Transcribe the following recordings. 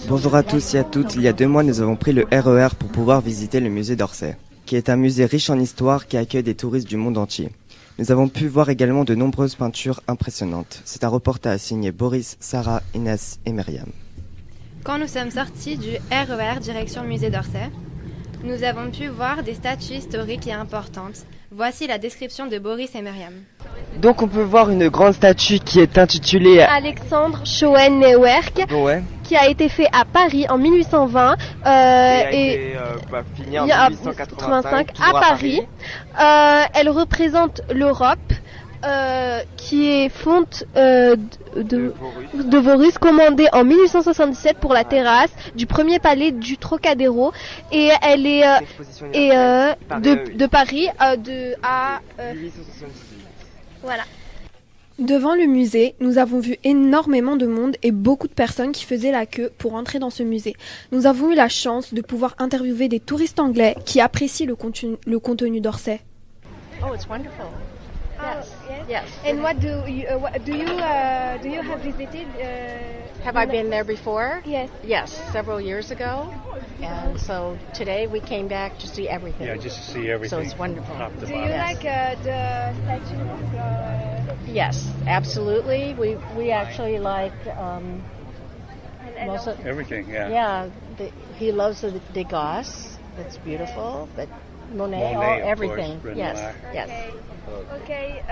Bonjour à tous et à toutes. Il y a 2 mois, nous avons pris le RER pour pouvoir visiter le musée d'Orsay, qui est un musée riche en histoire qui accueille des touristes du monde entier. Nous avons pu voir également de nombreuses peintures impressionnantes. C'est un reportage signé Boris, Sarah, Inès et Myriam. Quand nous sommes sortis du RER direction musée d'Orsay, nous avons pu voir des statues historiques et importantes. Voici la description de Boris et Myriam. Donc on peut voir une grande statue qui est intitulée Alexandre Schoennewerk, qui a été fait à Paris en 1820 et fini en 1885 à Paris. Elle représente l'Europe qui est fonte de Vorus, commandée en 1877 pour la terrasse du premier palais du Trocadéro, et elle est de Paris à 1878. Voilà. Devant le musée, nous avons vu énormément de monde et beaucoup de personnes qui faisaient la queue pour entrer dans ce musée. Nous avons eu la chance de pouvoir interviewer des touristes anglais qui apprécient le contenu d'Orsay. Oh, it's wonderful. Yes. Yes. And what do you have visited? Have I been there before? Yes. Yes, several years ago. And so today we came back to see everything. Yeah, just to see everything. So it's wonderful. Do you like the statues? Yes, absolutely. We actually like most of Everything, yeah. Yeah, he loves the Degas. That's beautiful, but Monet, of everything. Course, Yes, Renoir. yes. Okay,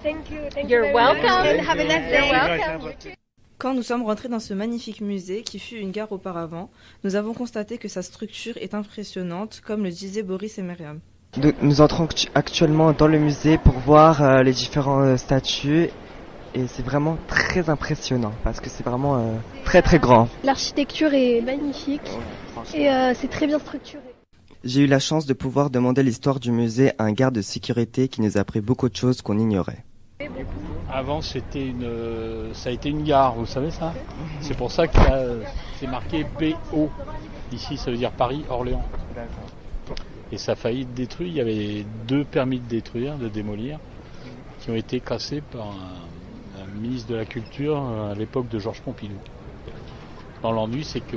thank you. You're very welcome. much, and have a nice day. You're welcome. Quand nous sommes rentrés dans ce magnifique musée qui fut une gare auparavant, nous avons constaté que sa structure est impressionnante, comme le disaient Boris et Myriam. Nous entrons actuellement dans le musée pour voir les différentes statues et c'est vraiment très impressionnant parce que c'est vraiment très très grand. L'architecture est magnifique et c'est très bien structuré. J'ai eu la chance de pouvoir demander l'histoire du musée à un garde de sécurité qui nous a appris beaucoup de choses qu'on ignorait. Avant, ça a été une gare, vous savez ça? C'est pour ça que c'est marqué PO. Ici, ça veut dire Paris-Orléans. Et ça a failli être détruit. Il y avait 2 permis de détruire, de démolir, qui ont été cassés par un ministre de la Culture à l'époque de Georges Pompidou. Dans l'ennui, c'est que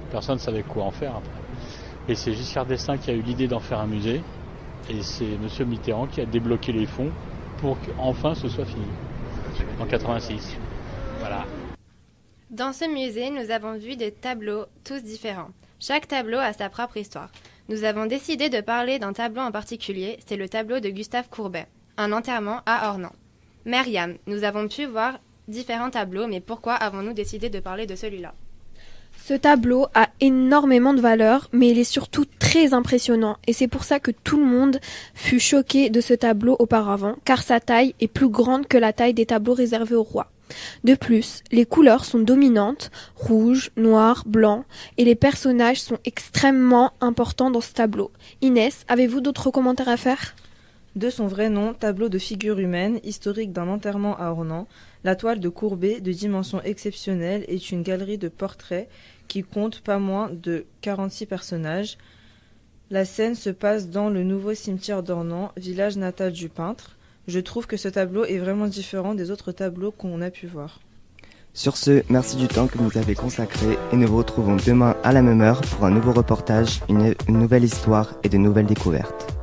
personne ne savait quoi en faire après. Et c'est Giscard d'Estaing qui a eu l'idée d'en faire un musée. Et c'est M. Mitterrand qui a débloqué les fonds pour qu'enfin ce soit fini. En 86. Voilà. Dans ce musée, nous avons vu des tableaux tous différents. Chaque tableau a sa propre histoire. Nous avons décidé de parler d'un tableau en particulier, c'est le tableau de Gustave Courbet, un enterrement à Ornans. Myriam, nous avons pu voir différents tableaux, mais pourquoi avons-nous décidé de parler de celui-là ? Ce tableau a énormément de valeur, mais il est surtout très impressionnant. Et c'est pour ça que tout le monde fut choqué de ce tableau auparavant, car sa taille est plus grande que la taille des tableaux réservés au roi. De plus, les couleurs sont dominantes, rouge, noir, blanc, et les personnages sont extrêmement importants dans ce tableau. Inès, avez-vous d'autres commentaires à faire ? De son vrai nom, tableau de figure humaine, historique d'un enterrement à Ornans, la toile de Courbet, de dimension exceptionnelle, est une galerie de portraits qui compte pas moins de 46 personnages. La scène se passe dans le nouveau cimetière d'Ornans, village natal du peintre. Je trouve que ce tableau est vraiment différent des autres tableaux qu'on a pu voir. Sur ce, merci du temps que vous avez consacré et nous vous retrouvons demain à la même heure pour un nouveau reportage, une nouvelle histoire et de nouvelles découvertes.